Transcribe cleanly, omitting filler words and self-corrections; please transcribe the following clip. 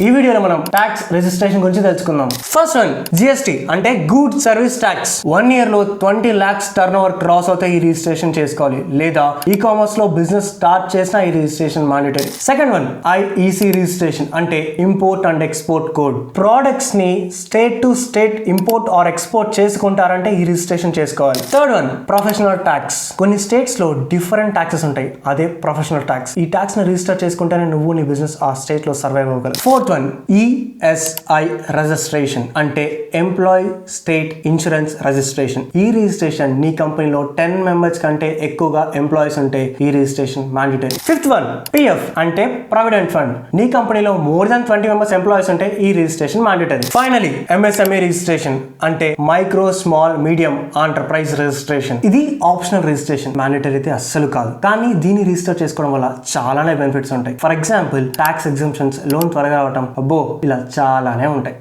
ఈ వీడియోలో మనం ట్యాక్స్ రిజిస్ట్రేషన్ గురించి తెలుసుకుందాం. ఫస్ట్ వన్ జిఎస్టీ అంటే గుడ్ సర్వీస్ ట్యాక్స్. 1 year లో 20 lakhs టర్న్ ఓవర్ క్రాస్ అవుతే ఈ రిజిస్ట్రేషన్ చేసుకోవాలి, లేదా ఈ కామర్స్ లో బిజినెస్ స్టార్ట్ చేసిన ఈ registration mandatory. Second one IEC registration అంటే import and export code. Products ని state to state import or export చేసుకుంటారంటే ఈ రిజిస్ట్రేషన్ చేసుకోవాలి. Third one professional tax. కొన్ని స్టేట్స్ లో డిఫరెంట్ ట్యాక్సెస్ ఉంటాయి, అదే ప్రొఫెషనల్ ట్యాక్స్. ఈ ట్యాక్స్ ని రిజిస్టర్ చేసుకుంటేనే నువ్వు నీ బిజినెస్ ఆ స్టేట్ లో సర్వైవ్ అవ్వగలవు. ఫోర్త్ వన్ ఈఎస్ఐ రిజిస్ట్రేషన్ అంటే ఎంప్లాయీ స్టేట్ ఇన్సూరెన్స్ రిజిస్ట్రేషన్. ఈ రిజిస్ట్రేషన్ నీ కంపెనీలో 10 members కంటే ఎక్కువగా ఎంప్లాయీస్ ఉంటే ఈ registration mandatory. Fifth one PF అంటే ప్రావిడెంట్ ఫండ్. నీ కంపెనీలో మోర్ దాన్ 20 members ఎంప్లాయీస్ ఉంటే ఈ registration mandatory. Finally MSME registration అంటే micro small medium enterprise registration. ఇది ఆప్షనల్ రిజిస్ట్రేషన్, మ్యాండేటరీ అయితే అస్సలు కాదు. కానీ దీన్ని రిజిస్టర్ చేసుకోవడం వల్ల చాలానే బెనిఫిట్స్ ఉంటాయి. For example tax exemptions, loan త్వరగా రావటం, అబ్బో ఇలా చాలానే ఉంటాయి.